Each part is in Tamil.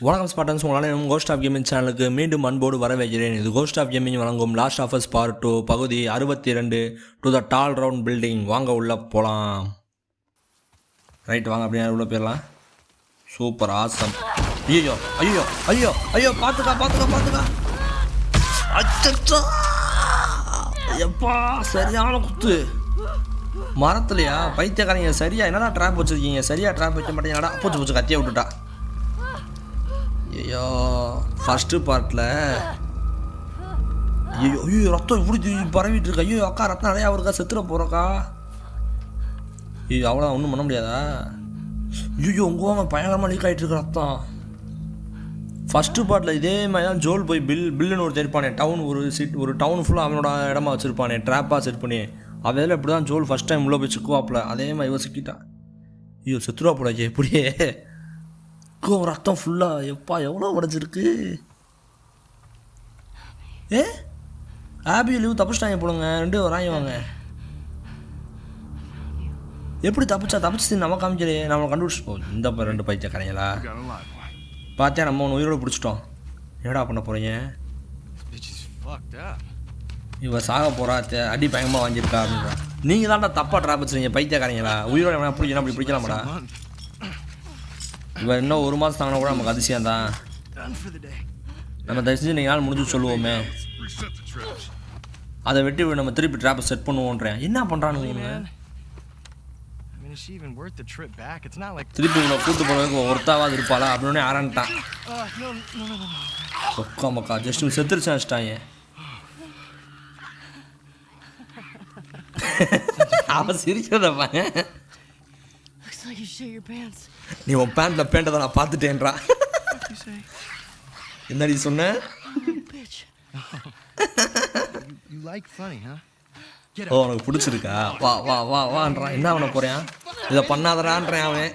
வணக்கம் ஸ்பாட்டன்ஸ், உங்களால் கோஸ்ட் ஆஃப் கேமிங் சேனலுக்கு மீண்டும் அன்போடு வரவேற்கிறேன். இது கோஸ்ட் ஆஃப் கேமிங் வழங்கும் லாஸ்ட் ஆஃப் அஸ் பார்ட் 2 பகுதி 62 to the tall round building. வாங்க உள்ளே போகலாம். ரைட், வாங்க அப்படியே உள்ளே போயிடலாம். Super, awesome. ஐயோ ஐயோ ஐயோ ஐயோ, பார்த்துக்கா பார்த்துக்கா பார்த்துக்கா. அச்சோ எப்பா, சரியான குத்து. மரத்துலையா பைத்தியக்காரங்க? சரியா என்னடா ட்ராப் வச்சுருக்கீங்க? சரியா ட்ராப் வைக்க மாட்டேங்கடா. பூச்சி பூச்சி கத்தியை விட்டுட்டா. ஐயோ, ஃபஸ்ட்டு பார்ட்டில் ஐயோ ஐயோ ரத்தம் இப்படி பரவிட்டு இருக்கா. ஐயோ அக்கா, ரத்தம் நிறையா இருக்கா, செத்துற போகிறக்கா. ஐயோ அவ்வளோ ஒன்றும் பண்ண முடியாதா? ஐயோ உங்க பயங்கரமாக லீக் ஆகிட்டு இருக்கு ரத்தம். ஃபஸ்ட்டு பார்ட்டில் இதே மாதிரி தான் ஜோல் போய் பில்லுன்னு ஒரு தெரிப்பானே, ஒரு டவுன் ஃபுல்லாக அவனோட இடமா வச்சுருப்பானே, ட்ராப்பாக செட் பண்ணி. அதில் இப்படி தான் ஜோல் ஃபஸ்ட் டைம் உள்ளே போய் சிக்குவாப்பில். அதே மாதிரி இவ சிக்கிட்டான். ஐயோ செத்துருவா போடாச்சே இப்படியே. ரத்தம் ஃபுல்லாக எப்பா எவ்வளோ உடஞ்சிருக்கு. ஆபி லீவ் தப்பிச்சிட்டாங்க போடுங்க. ரெண்டு வராங்க வாங்க. எப்படி தப்பிச்சு நம்ம காமிக்கிறே, நம்ம கண்டுபிடிச்சிட்டு போகுது. இந்த ரெண்டு பைத்திய கரைங்களா பார்த்தியா, நம்ம ஒன்று உயிரோடு பிடிச்சிட்டோம். என்னடா பண்ண போகிறீங்க? இவ சாக போகிறா, அடி பயங்கரமாக வாங்கியிருக்கா அப்படின்றா. நீங்கள் தான்டா தப்பாக ட்ராப் வச்சுருங்க பைத்தியக்காரங்களா. உயிரோட வேணா பிடிக்கணும், அப்படி பிடிக்கலாமாடா? இவன் இன்னும் ஒரு மாதம் தாங்கினா கூட நமக்கு அதிசயம் தான். நம்ம தயவு செஞ்சு நீங்கள் நாள் முடிஞ்சு சொல்லுவோமே, அதை வெட்டி நம்ம திருப்பி ட்ராப்பை செட் பண்ணுவோன்றேன். என்ன பண்ணுறானுங்க? திருப்பி இவனை கூட்டு போகிறதுக்கு ஒருத்தாவது இருப்பாளா அப்படின்னு ஆரம்பிட்டான். ஒக்கா மக்கா, ஜஸ்ட் செத்துருச்சு வச்சுட்டாங்க. அவன் சிரிக்கிறதப்பா. நீ உன் பேண்ட்டில் பேண்ட்டை நான் பார்த்துட்டேன்றா. என்னடி சொன்ன? ஓ உனக்கு பிடிச்சிருக்கா? வா வா வா வான்றான். என்ன அவனை போகிறேன், இதை பண்ணாதடான்றான் அவன்.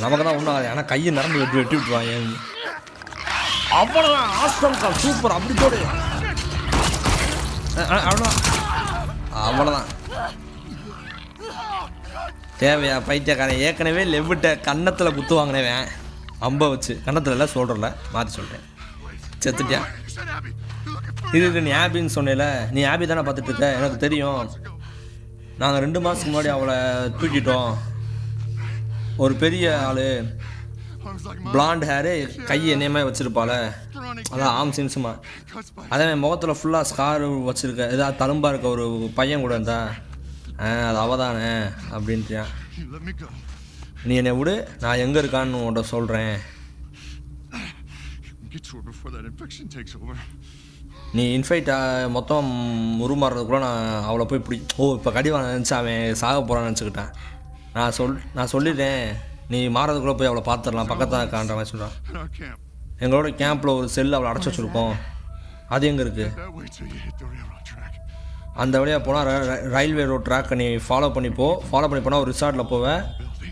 நமக்கு தான் ஒன்றும் ஆகாது, ஆனால் கையை நரம்பு வெட்டி விட்டுருவான். ஏன் அவ்வளோதான். ஆசம்க்கா, சூப்பர். அப்படி போடு. அவ்வளோதான். தேவையா பைத்தியக்காரன்? ஏற்கனவே லெவ்விட்ட கன்னத்தில் குத்து வாங்கினேன் அம்பை வச்சு. கன்னத்தில் எல்லாம் சொல்கிறல, மாற்றி சொல்கிறேன். செத்துட்டியா? இது நீ ஆபின்னு சொன்னேல, நீ ஆபி தானே பார்த்துட்டு இருக்க? எனக்கு தெரியும். நாங்கள் 2 மாதத்துக்கு முன்னாடி அவளை தூக்கிட்டோம். ஒரு பெரிய ஆள், பிளாண்ட் ஹேரு, கை என்னையுமே வச்சுருப்பாள். அதான் ஆம் சின்ஸுமா. அதே முகத்தில் ஃபுல்லாக ஸ்கார் வச்சுருக்க, ஏதாவது தழும்பாக இருக்க ஒரு பையன் கூட இருந்தா, அது அவதானே அப்படின்ட்டியான். நீ என்னை விடு, நான் எங்கே இருக்கான்னு உன்கிட்ட சொல்கிறேன். நீ இன்ஃபைட் மொத்தம் உருமாறுறதுக்குள்ள நான் அவளை போய் இப்போ கடிவான நினச்சி அவன் சாக போகிறான்னு நினச்சிக்கிட்டேன். நான் சொல்லிட்டேன், நீ மாறதுக்குள்ளே போய் அவளை பார்த்துடலாம், பக்கத்தான் இருக்கான்ற மாதிரி சொல்கிறான். எங்களோட கேம்பில் ஒரு செல் அவளை அடைச்சி வச்சுருக்கோம். அது எங்கே இருக்குது? அந்த வழியாக போனால் ரயில்வே ரோட் ட்ராக்கை நீ ஃபாலோ பண்ணி போனால் ஒரு ரிசார்ட்டில் போவேன்.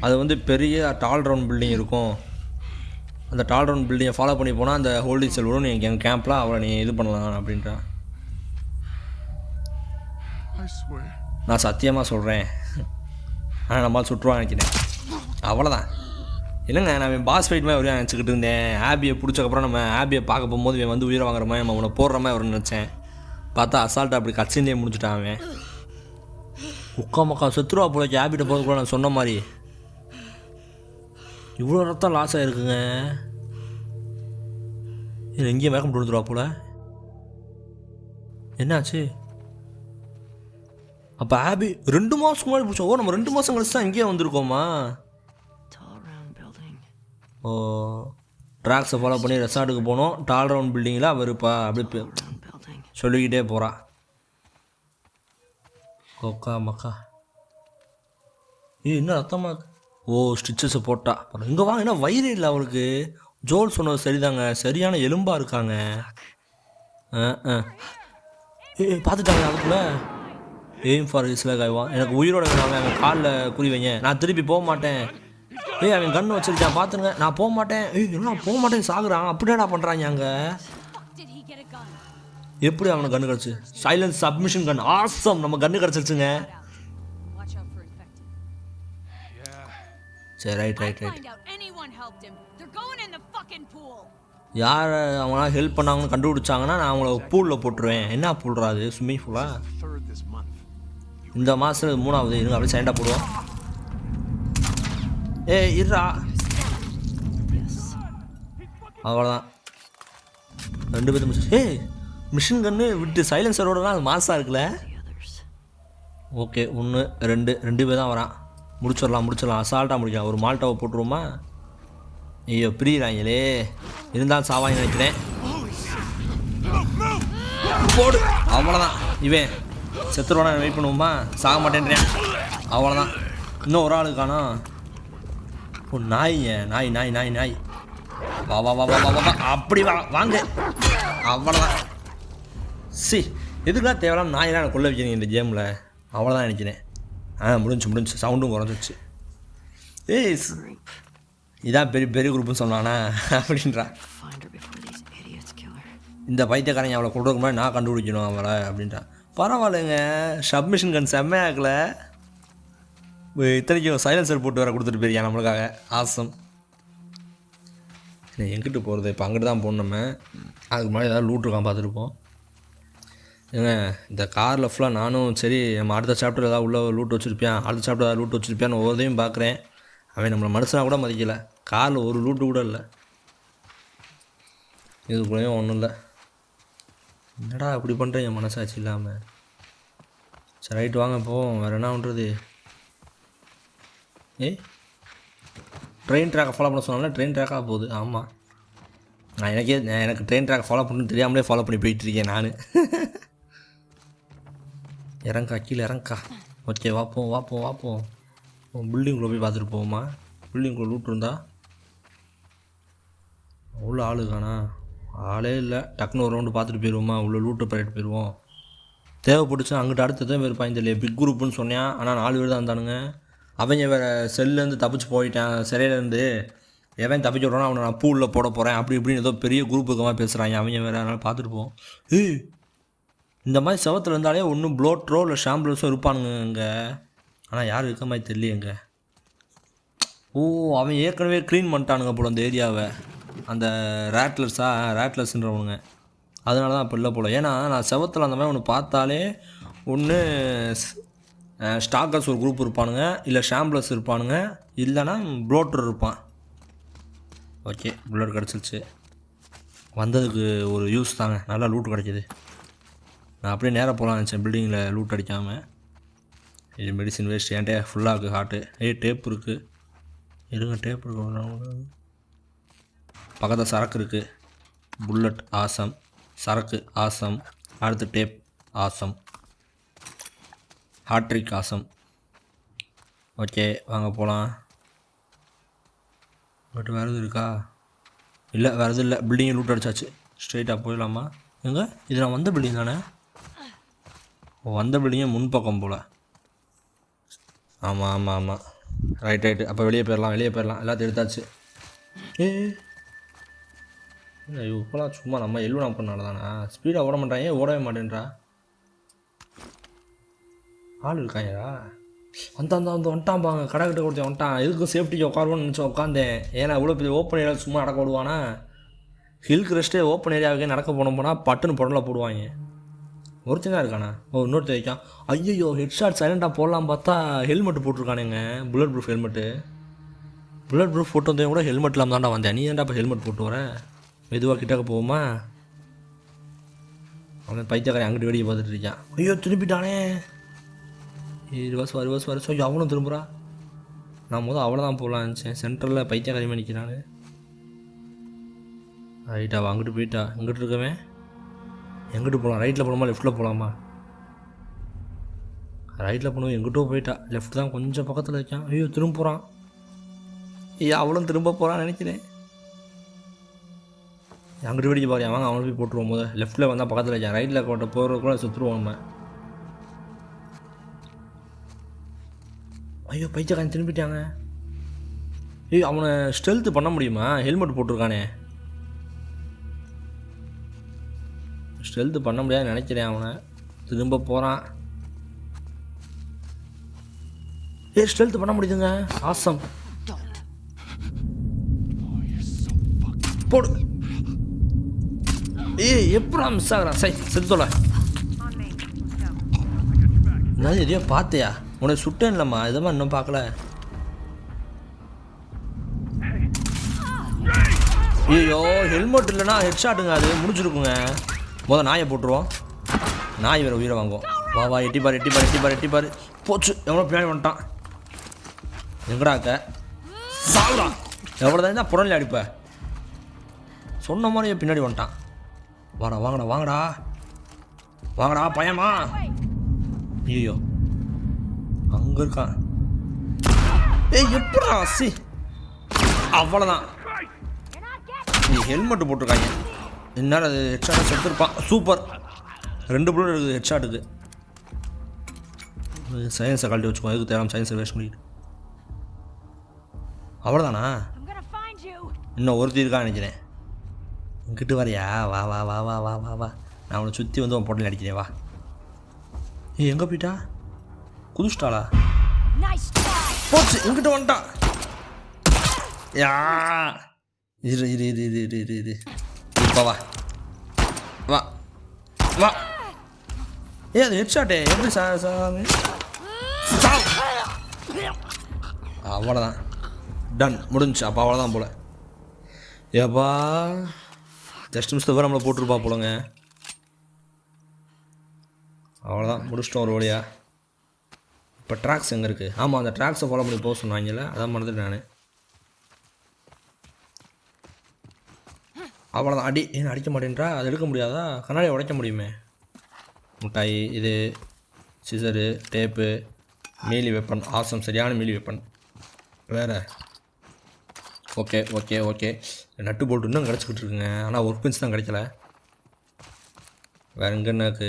அது பெரிய டால் ரவுண்ட் பில்டிங் இருக்கும். அந்த டால் ரவுண்ட் பில்டிங்கை ஃபாலோ பண்ணி போனால் அந்த ஹோல்டிங் செல் வரும். நீ எங்கள் கேம்பில் அவளை நீ இது பண்ணலாம் அப்படின்றான். நான் சத்தியமாக சொல்கிறேன், ஆனால் நம்மளால் சுற்றுவான்னு நினைக்கிறேன். அவ்வளோதான். இல்லைங்க, நான் பாஸ் ஃபைட் மாதிரி ஒரே நினச்சிக்கிட்டு இருந்தேன். ஆபியை பிடிச்சக்கப்புறம் நம்ம ஆபியை பார்க்க போகும்போது இவன் உயிரை வாங்குற மாதிரி நம்ம உன்னை போடுற மாதிரி ஒரு நினச்சேன். பார்த்தா அசால்ட்டாக அப்படி கட்சிலே முடிச்சுட்டான் அவன். மக்கா செத்துருவா போல. கேபிட்ட போது கூட நான் சொன்ன மாதிரி இவ்வளோ ரத்தம் லாஸ் ஆகிருக்குங்க. இது எங்கேயும் வேகம் விழுந்துருவா போல. என்னாச்சு? அப்போ ஆபி 2 மாதத்துக்கு முன்னாடி பிடிச்சோம். ஓ, நம்ம 2 மாதம் கழிச்சு தான் இங்கேயே வந்திருக்கோமா? ஓ, ட்ராக்ஸை ஃபாலோ பண்ணி ரெசார்ட்டுக்கு போனோம். டால் ரவுண்ட் பில்டிங்கில் அவள் இருப்பா அப்படி சொல்லிக்கிட்டே போகிறா. கொக்கா மக்கா. இன்னும் ரத்தமா? ஓ, ஸ்டிச்சஸை போட்டா. இங்கே வாங்க. ஏன்னா வயிறு இல்லை அவளுக்கு. ஜோல் சொன்னது சரிதாங்க, சரியான எலும்பாக இருக்காங்க. பார்த்துட்டாங்க அதுக்குள்ள. எய்ம் ஃபார் இஸ்ல காய்வான். எனக்கு உயிரோட அவன் காலில் குறி வைங்க, நான் திருப்பி போக மாட்டேன். அவன் கன்று வச்சிருக்கான் பார்த்துருங்க. நான் போக மாட்டேன். நான் போக மாட்டேன், சாகுறான். அப்படியேடா பண்ணுறாங்க அங்கே. எப்படி அவனுக்கு கன்று கிடச்சி? சைலன்ஸ் சப்மிஷன் கன். ஆசம், நம்ம கன்று கிடச்சிருச்சுங்க. சரி, right. helped him. They're going in the fucking pool. யார் அவங்களாம் ஹெல்ப் பண்ணாங்கன்னு கண்டுபிடிச்சாங்கன்னா நான் அவங்கள பூலில் போட்டுருவேன். என்ன பூல்றா அது? ஸ்விம்மிங் பூலா? இந்த மாதம் 3வது இருங்க, அப்படியே சைண்டாக போடுவோம். இருடா. அவ்வளோதான், 2 பேர்த்து முடிச்சு. மிஷின் கன்று விட்டு சைலன்சரோடலாம் அது மாசாக இருக்குல்ல. ஓகே, 1 2 பேர் தான் வரான். முடிச்சிடலாம் அசால்ட்டாக முடிக்கலாம். ஒரு மால்ட்டாவை போட்டுருவோமா? ஐயோ பிரியிறாங்களே, இருந்தாலும் சாவாங்க நினைக்கிறேன். போடு, அவ்வளோதான். இவன் செத்துருவானா வெயிட் பண்ணுவோமா? சாக மாட்டேன்றேன். அவ்வளோதான். இன்னும் ஒரு ஆளு காணோம். ஓ நாய்ங்க, நாய். வா வா வா வா வா வா அப்படி வாங்க. அவ்வளோதான். எதுக்குலாம் தேவையில்லாம நாயெல்லாம் எனக்கு கொள்ள வைக்கிறீங்க இந்த கேமில்? அவ்வளோதான் நினைக்கிறேன். முடிஞ்சு சவுண்டும் குறைஞ்சிச்சு. இதான் பெரிய குரூப்புன்னு சொன்னானா அப்படின்றா. இந்த பைத்தியக்காரங்க அவளை கொண்டு முன்னாடி நான் கண்டுபிடிக்கணும் அவளை அப்படின்றான். பரவாயில்லைங்க, சப்மிஷன் கன் செம்மையாக்கல. இத்தனைக்கும் சைலன்சர் போட்டு வர கொடுத்துட்டு போயிருக்கேன் நம்மளுக்காக. ஆசம். எங்கிட்டு போகிறது? இப்போ அங்கிட்டு தான் போகணும். நம்ம அதுக்கு முன்னாடி ஏதாவது லூட் இருக்கான் பார்த்துருப்போம். ஏங்க இந்த காரில் ஃபுல்லாக நானும் சரி நம்ம அடுத்த சாப்டர் ஏதாவது உள்ள லூட் வச்சுருப்பேன், அடுத்த சாப்டர் ஏதாவது லூட் வச்சுருப்பேன்னு ஒவ்வொருத்தையும் பார்க்குறேன். அவன் நம்மளை மனுஷனாக கூட மதிக்கலை. காரில் ஒரு லூட்டு கூட இல்லை. இதுக்குள்ளேயும் ஒன்றும் இல்லை. என்னடா இப்படி பண்ணுறேன் என் மனசாட்சி இல்லாமல். சரி ரைட்டு வாங்க போவோம். வேறு என்ன பண்ணுறது? ட்ரெயின் ட்ராக்கை ஃபாலோ பண்ண சொன்னால ட்ரெயின் ட்ராக்காக போகுது. ஆமாம், எனக்கு ட்ரெயின் ட்ராக் ஃபாலோ பண்ணு தெரியாமலே ஃபாலோ பண்ணி போயிட்டுருக்கேன் நான். இறங்கா, கீழே இறங்கா. ஓகே வாப்போம். பில்டிங்குள்ளே போய் பார்த்துட்டு போவோமா? பில்டிங்குள்ளே லூட் இருந்தா அவ்வளோ ஆளு காணா. ஆளே இல்லை. டக்குன்னு ஒரு ரவுண்டு பார்த்துட்டு போயிடுவோமா? உள்ள லூட்டை பண்ணிட்டு போயிடுவோம். தேவைப்பட்டுச்சு அங்கிட்ட அடுத்ததான் போயிருப்பாங்க. இந்த பிக் குரூப்புன்னு சொன்னேன், ஆனால் 4 பேர் தான் இருந்தானுங்க. அவங்க வேறு செல்லேருந்து தப்பிச்சு போயிட்டான் சிறையிலேருந்து. எவன் தப்பிச்சு விட்றானோ அவனை நான் பூலில் போட போகிறேன் அப்படி இப்படின்னு ஏதோ பெரிய குரூப்புக்கமாக பேசுகிறாங்க அவங்க வேறு. அதனால் பார்த்துட்டு போவோம். இந்த மாதிரி செவத்தில் இருந்தாலே ஒன்றும் ப்ளோட்ரோ இல்லை ஷாம்புலஸோ இருப்பானுங்க இங்கே. ஆனால் யாரும் இருக்க மாதிரி தெரியலையேங்க. அவன் ஏற்கனவே க்ளீன் பண்ணிட்டானுங்க போல அந்த ஏரியாவை. அந்த ரேட்லர்ஸ்ன்றவனுங்க. அதனால தான் அப்போ இல்லை போல். ஏன்னா நான் செவத்தில் அந்த மாதிரி ஒன்று பார்த்தாலே ஒன்று ஸ்டாக்கர்ஸ் ஒரு குரூப் இருப்பானுங்க, இல்லை ஷாம்புலஸ் இருப்பானுங்க, இல்லைன்னா ப்ளோட்டர் இருப்பான். ஓகே, புல்லட் கிடச்சிருச்சு. வந்ததுக்கு ஒரு யூஸ் தாங்க, நல்லா லூட் கிடச்சிது. நான் அப்படியே நேராக போகலான்னு நினச்சேன் பில்டிங்கில் லூட் அடிக்காமல். இது மெடிசின் வேஸ்ட். என்கிட்ட ஃபுல்லாக இருக்குது ஹார்ட்டு. டேப் இருக்குது. இருங்க, டேப் இருக்கு. பக்கத்தில் சரக்கு இருக்குது. புல்லட் ஆசம், சரக்கு ஆசம், அடுத்து tape awesome, hat-trick awesome. Okay வாங்க போகலாம். பட் வேறு எதுவும் இருக்கா? இல்லை, வேறு எதுவும் இல்லை. பில்டிங்கை லூட் அடிச்சாச்சு. ஸ்ட்ரெயிட்டாக போயிடலாமா? எங்கே இது? நான் வந்த பில்டிங் தானே? வந்த பில்டிங்கே முன்பக்கம் போல். ஆமாம். ரைட். அப்போ வெளியே போயிடலாம். எல்லாத்தையும் எடுத்தாச்சு. ஐயோ இப்போலாம் சும்மா நம்ம எல்லோனா பண்ணால தானே ஸ்பீடாக ஓட மாட்டாங்க. ஓடவே மாட்டேன்றா. ஆள் இருக்காங்கடா. வந்துட்டான்பாங்க. கடை கிட்ட கொடுத்தேன் வந்துட்டான். எதுக்கும் சேஃப்டிக்கு உட்காருவோன்னு நினச்சி உட்காந்தேன். ஏன்னா இவ்வளோ பெரிய ஓப்பன் ஏரியாவில் சும்மா நடக்க விடுவானா? ஹில்க்கு ரெஸ்ட்டே ஓப்பன் ஏரியாவுக்கே நடக்க போனால் பட்டுன்னு புடலில் போடுவாங்க. ஒருத்தங்க இருக்கானா? இன்னொருத்தர் வைக்கான். ஐயோ ஹெட்ஷாட் சைலண்டாக போடலாம் பார்த்தா ஹெல்மெட்டு போட்டிருக்கானுங்க. Bullet proof helmet. Bullet proof போட்டு வந்தேன் கூட ஹெல்மெட் இல்லாமல் தான்டா வந்தேன். நீ ஏன்டா இப்போ ஹெல்மெட் போட்டு வரேன்? மெதுவாக கிட்டக்க போவோமா? அவன் பைத்தியக்காரன் அங்கிட்டு வெடியை பார்த்துட்டு இருக்கான். ஐயோ திரும்பிட்டானே. ரிவர்ஸ் ஸோ அவனும் திரும்புகிறா. நான் அவ்வளோதான் போகலான்னு நினச்சேன். சென்ட்ரலில் பைத்தியக்காரியமாக நிற்கிறானு. ரைட்டா அங்கிட்டு போயிட்டா. இங்கிட்டு இருக்கவன் எங்கிட்டு போகலாம்? ரைட்டில் போகலாமா லெஃப்ட்டில் போகலாமா? ரைட்டில் போனோம். எங்கிட்டோ போயிட்டா. லெஃப்ட் தான் கொஞ்சம் பக்கத்தில் இருக்கான். ஐயோ திரும்ப போகிறான். அவளும் திரும்ப போகிறான்னு நினைக்கிறேன். அங்கிட்டு வெடிக்க பாரு. வாங்க அவனை போய் போட்டுருவோம். லெஃப்ட்டில் வந்தால் பக்கத்தில் இருக்கான். ரைட்டில் கோட்டை போகிற கூட சுற்றுருவோம் நம்ம. ஐயோ பைத்தியக்காரன் திரும்பிட்டாங்க. அவனை ஸ்டெல்த்து பண்ண முடியுமா? ஹெல்மெட் போட்டிருக்கானே. ஸ்டெல்த்து பண்ண முடியாதுன்னு நினைக்கிறேன். அவனை திரும்ப போகிறான். ஸ்டெல்த்து பண்ண முடியுதுங்க. ஆசம். போடு. ஏய் எப்படா மிஸ் ஆகுறான்? சை செத்துல. நான் எதையோ பார்த்தியா? உனக்கு சுட்டேன் இல்லைம்மா, இதம்மா இன்னும் பார்க்கல. ஐயோ ஹெல்மெட் இல்லைன்னா ஹெட் ஷாட்டுங்க, அது முடிச்சிருக்குங்க. நாயை போட்டுருவோம். நாய் வேறு உயிரை வாங்குவோம். வா வா எட்டி பாரு எட்டி பாரு எட்டி பாரு எட்டி பாரு. போச்சு, எவ்வளோ பின்னாடி வந்துட்டான். எங்கடாக்க சாவுடா. எவ்வளோ தான் தான் புறநிலை அடிப்ப. சொன்ன மாதிரியே பின்னாடி வந்துட்டான். வாடா வாங்கடா வாங்கடா வாங்கடா பையமா. ஐயோ அங்கே இருக்கான். ஏய் எப்படா சி. அவ்வளோதான். நீ ஹெல்மெட்டு போட்டிருக்காங்க. என்னால் அது ஹெட்ஷாட்டை செத்துருப்பான். சூப்பர். 2 புல்லட் இருக்குது ஹெட்ஷாட்டுக்கு. சயின்ஸை கழட்டி வச்சுக்கோ. எதுக்கு தேவை சயின்ஸை வேஸ்ட் பண்ணிட்டு. அவ்வளோதானா? இன்னும் ஒருத்தி இருக்கா நினைக்கிறேன். இங்கிட்டு வரையா? வா வா வா வா வா வா வா. நான் அவனை சுற்றி வந்து உன் பொட்டில் அடிக்கிறேன். வா. ஏய் எங்கே போயிட்டா? குதிச்சிட்டாளா? போச்சு, இங்கிட்ட வந்துட்டான். யா இரு இரு இரு இரு இரு இரு இரு. இப்போ வா வா வா. ஏ அது ஹெட்ஷாட்டே எப்படி அவ்வளோதான். டன் முடிஞ்சு. அப்போ அவ்வளோதான் போல. ஏப்பா ஜஸ்ட் மிஸ் தவிர நம்மளை போட்டிருப்பா போலங்க. அவ்வளோதான் முடிச்சிட்டோம் ஒரு வழியா. இப்போ ட்ராக்ஸ் எங்கே இருக்குது? ஆமாம் அந்த ட்ராக்ஸை ஃபாலோ பண்ணி போக சொன்னாங்கல்ல, அதான் மறந்துட்டு நான். அவ்வளோதான். அடி ஏன் அடிக்க மாட்டேன்றா? அது எடுக்க முடியாதா? கண்ணாடியை உடைக்க முடியுமே. முட்டாய் இது scissor tape melee weapon. Awesome சரியான மீலி வெப்பன். வேறு okay okay okay. Nut bolt இன்னும் கிடச்சிக்கிட்டு இருக்குங்க. ஆனால் ஒர்க் பென்ஸ் தான் கிடைக்கல. வேறு எங்கே எனக்கு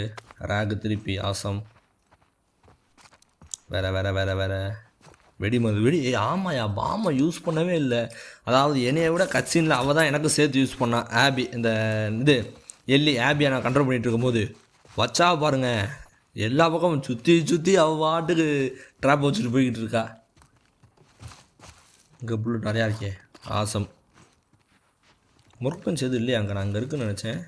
ரேகு திருப்பி ஆசம். வேறு வேறு வேறு வேறு வெடிமருந்து வெடி. ஆமாயா பாமை யூஸ் பண்ணவே இல்லை. அதாவது என்னையை விட கட்சினில் அவள் தான் எனக்கு சேர்த்து யூஸ் பண்ணான். ஆபி இந்த இது எல்லி ஆபியை நான் கண்ட்ரோல் பண்ணிகிட்டு இருக்கும்போது வச்சா பாருங்கள் எல்லா பக்கமும் சுற்றி சுற்றி அவள் பாட்டுக்கு ட்ராப் வச்சுட்டு போய்கிட்டு இருக்கா. இங்கே புல்லட் நிறையா இருக்கே. ஆசம். முறுப்பன் செய்து இல்லையா அங்கே? நான் அங்கே இருக்குன்னு நினச்சேன்.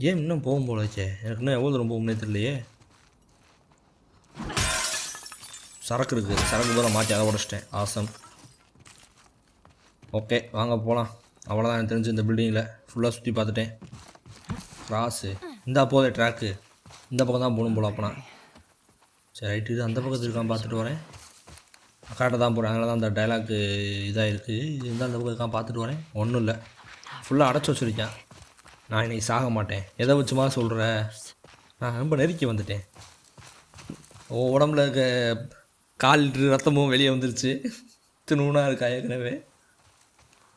ஏன் இன்னும் போகும் போல வச்சே. எனக்கு இன்னும் எவ்வளோ தூரம் போகும்னே தெரியலையே. சரக்கு இருக்குது. சரக்கு தூரம் மாற்றி அதை உடச்சிட்டேன். ஆசம். ஓகே வாங்க போகலாம். அவ்வளோதான் எனக்கு தெரிஞ்சு இந்த பில்டிங்கில் ஃபுல்லாக சுற்றி பார்த்துட்டேன். கிராஸு இந்தா போதே ட்ராக்கு. இந்த பக்கம் தான் போகணும் போல. அப்போனா சரி ரைட்டு. இது அந்த பக்கத்து இருக்கான் பார்த்துட்டு வரேன். கரெக்டாக தான் போகிறேன். அதனால தான் அந்த டைலாக்கு இதாக இருக்குது. இது இருந்தால் அந்த பக்கம் இருக்கான் பார்த்துட்டு வரேன். ஒன்றும் இல்லை, ஃபுல்லாக அடைச்சி வச்சுருக்கேன். நான் இன்றைக்கி சாக மாட்டேன். எதை வச்சுமா சொல்கிற? நான் ரொம்ப நெருக்கி வந்துட்டேன். உடம்புல இருக்க 4 லிட்டர் ரத்தமும் வெளியே வந்துருச்சு. தினூனாக இருக்கா ஏற்கனவே.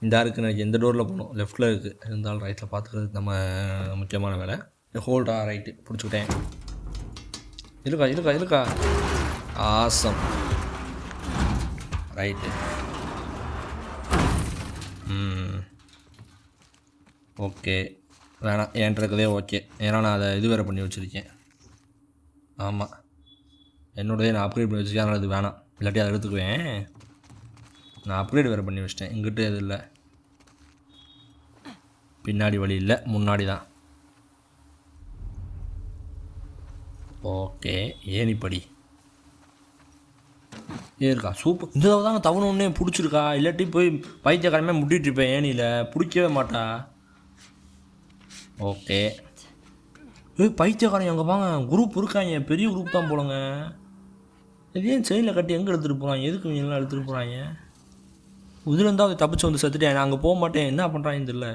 இந்த இருக்குன்னு எனக்கு எந்த டோரில் போகணும்? லெஃப்ட்டில் இருக்குது. இருந்தாலும் ரைட்டில் பார்த்துக்கிறது நம்ம முக்கியமான வேலை. ஹோல்டா ரைட்டு பிடிச்சிக்கிட்டேன். இருக்கா இருக்கா இருக்கா. ஆசம். ரைட்டு. ஓகே வேணாம் என்கிட்ட இருக்கதே ஓகே. ஏன்னா நான் அதை இது வேறு பண்ணி வச்சுருக்கேன். ஆமாம் என்னோடதே நான் அப்கிரேட் பண்ணி வச்சுருக்கேன். அதனால் அது வேணாம். இல்லாட்டி அதை எடுத்துக்குவேன். நான் அப்கிரேட் வேறு பண்ணி வச்சிட்டேன். இங்கிட்ட எது இல்லை. பின்னாடி வழி இல்லை, முன்னாடி தான். ஓகே ஏனிப்படி இருக்கா. சூப்பர். இந்த தடவை தாங்க தவணை ஒன்றே பிடிச்சிருக்கா. இல்லாட்டி போய் பைத்தியக்காரமே முட்டிகிட்டு இருப்பேன். ஏனியில் பிடிக்கவே மாட்டா. ஓகே பைத்தியக்காரன் எங்கே வாங்க குரூப் இருக்காங்க. பெரிய குரூப் தான் போலங்க. இது ஏன் செயினில் கட்டி எங்கே எடுத்துகிட்டு போகிறாங்க? எதுக்கு இவங்க எல்லாம் எடுத்துகிட்டு போகிறாங்க? இதில் இருந்தால் அதை தப்பிச்சு வந்து செத்துட்டேன். நான் அங்கே போக மாட்டேன். என்ன பண்ணுறாங்கன்னு தெரியல.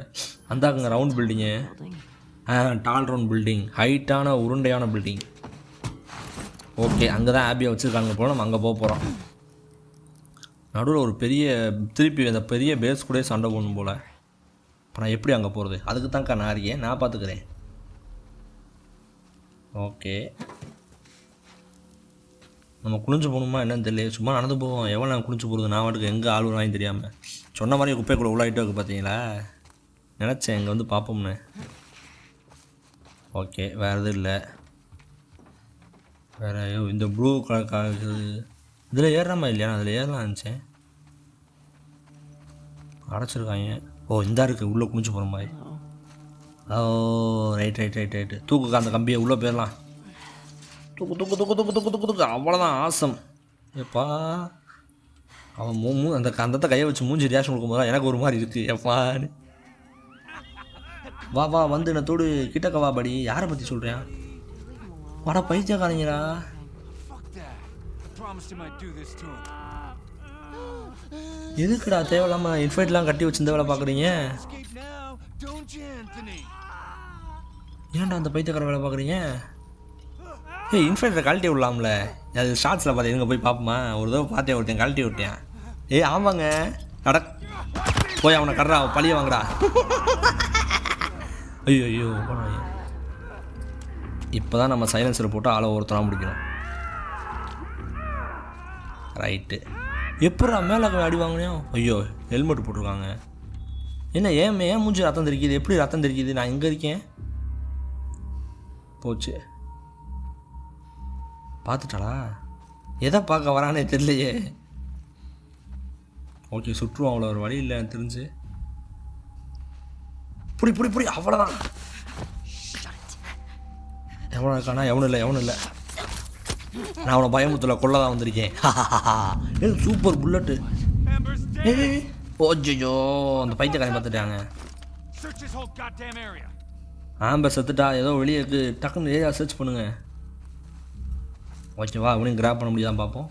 அந்தாக்குங்க ரவுண்ட் பில்டிங்கு. டால் ரவுண்ட் பில்டிங். ஹைட்டான உருண்டையான பில்டிங். ஓகே அங்கே தான் ஆபியை வச்சுருக்காங்க போல். நம்ம அங்கே போக போகிறோம். நடுவில் ஒரு பெரிய திருப்பி அந்த பெரிய பேஸ் கூட சண்டை போடணும் போல். இப்போ நான் எப்படி அங்கே போகிறது? அதுக்கு தான்க்கா நான் இருக்கேன். நான் பார்த்துக்கிறேன். ஓகே நம்ம குளிஞ்சு போகணுமா என்னன்னு தெரியல. சும்மா நடந்து போவோம். எவ்வளோ நான் குளிஞ்சு போகிறது? நான் வாட்டுக்கு எங்கே ஆள் வாங்கி தெரியாமல் சொன்ன மாதிரி குப்பைக்குள்ளே உள்ளாயிட்டு இருக்குது பார்த்தீங்களா. நினச்சேன் இங்கே வந்து பார்ப்போம்னு. ஓகே வேறு எதுவும் இல்லை. வேறு இந்த ப்ளூ கலர் இதில் ஏறாமல் இல்லையா? நான் அதில் ஏறலாம் நினச்சேன். அடைச்சிருக்காங்க. ஓ இந்த இருக்குது உள்ளே குனிச்சு போகிற மாதிரி. ஓ ரைட்டு. தூக்குக்க அந்த கம்பியை உள்ளே போயிடலாம். தூக்கு. அவ்வளோதான் ஆசம். எப்பா அவன் அந்த கந்தத்தை கையை வச்சு மூஞ்சி ரியாக்ஷன் கொடுக்கும்போது எனக்கு ஒரு மாதிரி இருக்குது எப்பான்னு. வா வந்து என்ன தோடு கிட்டக்க வா படி. யாரை பற்றி சொல்கிறேன்? வாடா பைத்தியக்காரங்களா. எதுக்குடா தேவையில்லாமல் இன்ஃபைட்லாம் கட்டி வச்சு இந்த வேலை பார்க்குறீங்க? ஏன்டா அந்த பைத்தியக்கார வேலை பார்க்குறீங்க? ஏய் இன்ஃபைட்டரை கழட்டி விடலாம்ல. அது ஷார்ட்ஸில் பார்த்தேன். எங்கே போய் பார்ப்போமா? ஒரு தடவை பார்த்தேன் ஒருத்தன் கழட்டி விட்டேன். ஏய் ஆமாங்க போய் அவனை கர்றா பழிய வாங்குறா. ஐயோ இப்போ தான் நம்ம சைலன்சரை போட்டு ஆளை ஒருத்தராக முடிக்கணும். ரைட்டு. எப்படா மேலே அடி வாங்கினியோ? ஐயோ ஹெல்மெட் போட்டிருக்காங்க. என்ன ஏன் மூஞ்சி ரத்தம் தெரிக்குது? எப்படி ரத்தம் தெரிக்குது? நான் எங்கே இருக்கேன்? போச்சு. பார்த்துட்டாளா? எதை பார்க்க வரானே தெரியலையே. ஓகே சுற்றுவோம். அவ்வளோ ஒரு வழி இல்லை தெரிஞ்சு. புடி அவ்வளோதான். எவனோ இருக்கானா? எவனும் இல்லை. நான் அவனை பயமுத்துல கொள்ள தான் வந்திருக்கேன். Super bullet. ஓஜோ அந்த பைத்தியக்காரன் பார்த்துட்டாங்க. ஆம்பர் செத்துட்டா. ஏதோ வெளியே இருக்கு. டக்குன்னு ஏரியா சர்ச் பண்ணுங்க. ஓகேவா அவனையும் கிராப் பண்ண முடியாதான் பார்ப்போம்.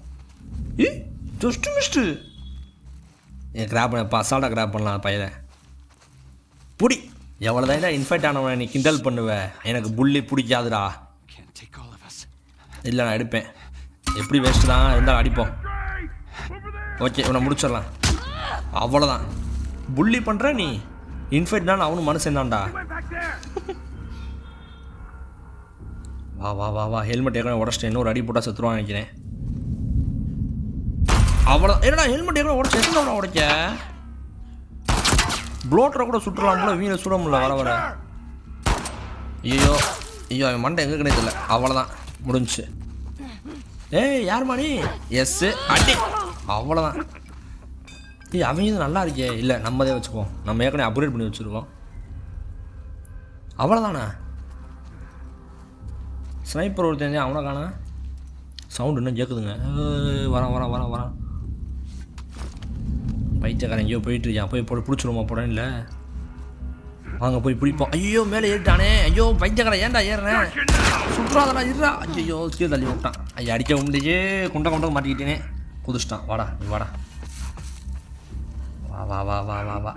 ஜஸ்ட்டு மிஸ்ட்டு என் கிராப் பண்ண அசால்ட்டாக கிராப் பண்ணலாம் பையனை. புடி. எவ்வளோ தான் இன்ஃபைட் ஆனவனை நீ கிண்டல் பண்ணுவேன். எனக்கு புள்ளி பிடிக்காதுடா. இல்லை நான் எடுப்பேன். எப்படி வேஸ்ட்டு தான் இருந்தாலும் அடிப்போம். ஓகே இவனை முடிச்சிடலாம். அவ்வளோதான். புள்ளி பண்ணுற நீ. இன்ஃபைட்னாலும் அவனும் மனுஷன் தான்டா. வா ஹெல்மெட் ஏற்கனவே உடச்சிட்டேன். இன்னொரு அடி போட்டால் செத்துருவான்னு நினைக்கிறேன். அவ்வளோ என்னடா ஹெல்மெட் ஏற்கனவே உடச்சு எத்தனை உடைக்க? ப்ளோட்டரை கூட சுட்டுலாம் போல. வீணை சுட முடியல வர ஐயோ அவன் மண்டை எங்கே கிடைக்கல. அவ்வளோதான் முடிஞ்சிச்சு. ஏய் யார் மாணி? எஸ்ஸு அடி. அவ்வளோதான். அவங்க இது நல்லா இருக்கே. இல்லை நம்மதே வச்சுப்போம். நம்ம ஏற்கனவே அப்கிரேட் பண்ணி வச்சுருக்கோம். அவ்வளோதானே. ஸ்னைப்பர் ஒருத்தன் அவனை காணா. சவுண்டு இன்னும் கேட்குதுங்க. வரான். பைத்தியக்காரன் எங்கேயோ போயிட்டு இருக்கான். போய் பிடிச்சிருவோமா போடணும். இல்லை வாங்க போய் பிடிப்போம். ஐயோ மேலே ஏறிட்டானே. ஐயோ பைத்தியக்காரன் ஏன்டா ஏறுறேன்? சுற்றாதெல்லாம் இருறா. ஐயோ கீழே தள்ளி விட்டான். ஐயா அடிக்க முடிஞ்சே. குண்டை மாட்டிக்கிட்டேனே. குதிச்சிட்டான். வாடா வா.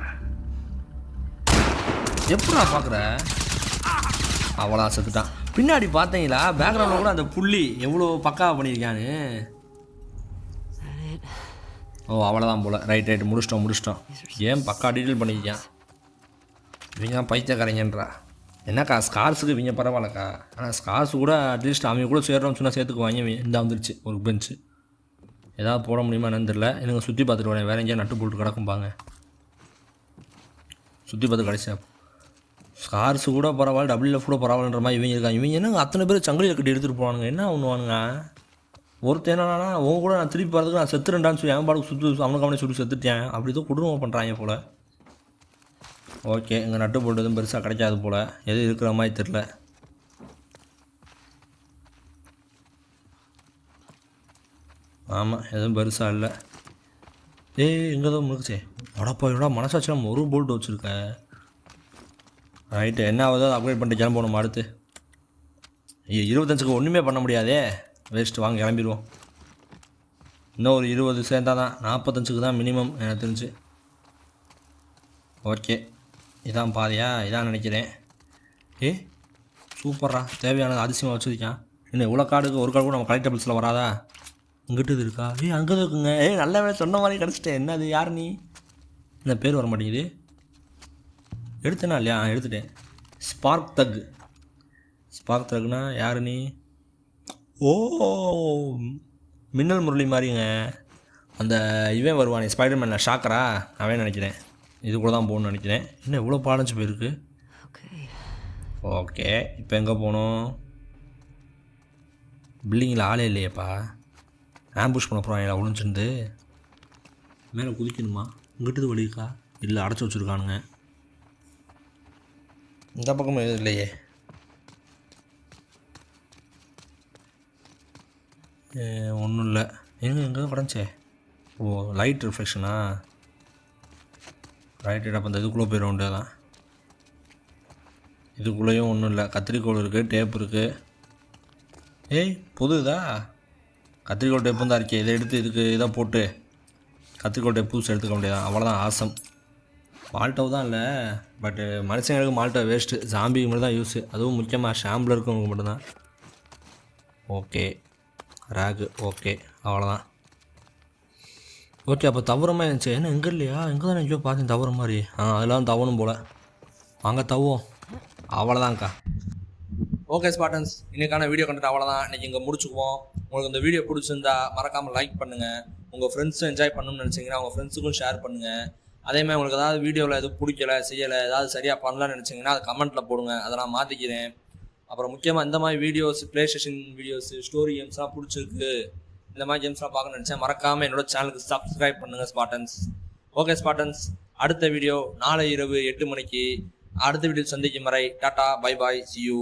எப்படா பார்க்குற? அவ்வளோ செத்துட்டான். பின்னாடி பார்த்தீங்களா பேக்ரவுண்டில் கூட அந்த புள்ளி எவ்வளோ பக்காவாக பண்ணியிருக்கான்னு. ஓ அவ்வளோதான் போல். ரைட் முடிச்சிட்டோம். ஏன் பக்கா டீட்டெயில் பண்ணியிருக்கான். இவங்க தான் பைத்தியக்காரங்கன்றா. என்னக்கா ஸ்கார்ஸுக்கு இவங்க பரவாயில்லக்கா. ஆனால் ஸ்கார்ஸு கூட அட்லீஸ்ட் அவங்க கூட சேர்றோம்னு சொன்னால் சேர்த்துக்குவாங்க. இந்த வந்துருச்சு ஒரு பெஞ்சு. ஏதாவது போட முடியுமா என்னன்னு தெரியல. எனக்கு சுற்றி பார்த்துட்டு வரேன். வேறு எங்கேயா நட்டு போட்டு கிடக்கும்பாங்க. சுற்றி பார்த்து கடைசியா ஸ்கார்ஸு கூட பரவாயில்ல. WLF கூட பரவாயில்லன்ற மாதிரி இவங்க இருக்காங்க. இவங்க என்னங்க அத்தனை பேர் சங்கிலியில் கட்டி எடுத்துகிட்டு போவானுங்க. என்ன பண்ணுவானுங்க? ஒருத்தர் என்னன்னா உங்க கூட நான் திருப்பி போகிறதுக்கு நான் செத்துறேன்டான்னு சொல்லி என் பாடுக்கு அவனை சுட்டு செத்துட்டேன். அப்படி தான் குடும்பம் பண்ணுறாங்க போல். ஓகே இங்கே நட்டு போட்டு எதுவும் பெருசாக கிடைக்காது போல். எதுவும் இருக்கிற மாதிரி தெரில. ஆமாம் எதுவும் பெருசாக இல்லை. எங்கே தான் முடிச்சே. அடப்பா மனசாச்சு நம்ம ஒரு போல்ட்டு வச்சுருக்க. ரைட்டு என்ன ஆகுதோ அப்கிரேட் பண்ணிட்டு கிளம்பணும் அடுத்து. 25க்கு ஒன்றுமே பண்ண முடியாதே. வேஸ்ட்டு வாங்க கிளம்பிடுவோம். இன்னும் ஒரு 20 சேர்ந்தா தான் 45க்கு தான் மினிமம் எனக்கு தெரிஞ்சு. ஓகே இதான் பாதியா இதான் நினைக்கிறேன். சூப்பரா தேவையானது அதிசயமாக வச்சுருக்கேன். இன்னும் இவ்வளோ கார்டுக்கு ஒரு கார்டு கூட நம்ம கலெக்டபிள்ஸில் வராதா? இங்கிட்டு இது இருக்கா? அங்கே தான் இருக்குங்க. நல்ல வேலை சொன்ன மாதிரி கிடச்சிட்டேன். என்னது யார் நீ? இந்த பேர் வர மாட்டேங்குது. எடுத்தேனா இல்லையா? எடுத்துட்டேன். ஸ்பார்க் தக்குனா யார் நீ? ஓ மின்னல் முரளி மாதிரிங்க. அந்த இவன் வருவானே ஸ்பைடர்மேனில் ஷாக்கரா அவன் நினைக்கிறேன். இது கூட தான் போகணும்னு நினைக்கிறேன். இன்னும் இவ்வளோ பாடஞ்சு போயிருக்கு. ஓகே இப்போ எங்கே போகணும்? பில்டிங்கில் ஆளே இல்லையேப்பா. ஆம்புஷ் பண்ண போகிறாங்களா ஒழிஞ்சிருந்து? மேலே குதிக்கணுமா? இங்கிட்டு வழி இருக்கா? இல்லை அடைச்சி வச்சுருக்கானுங்க. இந்த பக்கமும் எதுவும் இல்லையே. ஒன்றும் இல்லை. எங்கே தான் கிடச்சே. ஓ லைட் ரிஃப்ளெக்ஷனா. ரைட்டு. அப்போ இந்த இதுக்குள்ளே போயிட வேண்டியதான். இதுக்குள்ளேயும் ஒன்றும் இல்லை. கத்திரிக்கோள் இருக்குது, டேப் இருக்குது. ஏய் புதுதா கத்திரிக்கோள் டேப்பும் தான் இருக்கே. இதை எடுத்து இதுக்கு இதை போட்டு கத்திரிக்கோள் டேப் புதுசு எடுத்துக்க வேண்டியதான். அவ்வளோதான். ஆசம். மால்டவ் தான் இல்லை. பட்டு மனுஷங்களுக்கு மால்டவ் வேஸ்ட்டு. ஜாம்பிக்கு மட்டும் தான் யூஸு. அதுவும் முக்கியமாக ஷாம்பில் இருக்கவங்க மட்டும்தான். ஓகே ரேகு. ஓகே அவ்வளோதான். ஓகே அப்போ தவறமாக இருந்துச்சு. என்ன எங்கே இல்லையா? எங்கே தான் எங்கேயோ பார்த்தேன் தவற மாதிரி. அதெல்லாம் தவணும் போல். வாங்க தவுவோம். அவ்வளோதான்க்கா. ஓகே ஸ்பாட்டன்ஸ், இன்றைக்கான வீடியோ கண்டென்ட் அவ்வளோதான். இன்றைக்கி இங்கே முடிச்சுக்குவோம். உங்களுக்கு இந்த வீடியோ பிடிச்சிருந்தா மறக்காமல் லைக் பண்ணுங்கள். உங்கள் ஃப்ரெண்ட்ஸும் என்ஜாய் பண்ணணும்னு நினச்சிங்கன்னா உங்கள் ஃப்ரெண்ட்ஸுக்கும் ஷேர் பண்ணுங்கள். அதேமாதிரி உங்களுக்கு ஏதாவது வீடியோவில் எதுவும் பிடிக்கலை, செய்யலை, ஏதாவது சரியாக பண்ணலான்னு நினச்சிங்கன்னா அதை கமெண்ட்டில் போடுங்க. அதை நான் மாற்றிக்கிறேன். அப்புறம் முக்கியமாக இந்த மாதிரி videos, play station videos, story கேம்ஸ்லாம் பிடிச்சிருக்கு, இந்த மாதிரி கேம்ஸ்லாம் பார்க்கணும்னு நினச்சேன், மறக்காமல் என்னோட சேனலுக்கு சப்ஸ்கிரைப் பண்ணுங்கள் ஸ்பாட்டன்ஸ். ஓகே ஸ்பாட்டன்ஸ், அடுத்த வீடியோ நாளை இரவு 8 மணிக்கு அடுத்த வீடியோ சந்திக்கும் வரை tata bye bye, see you.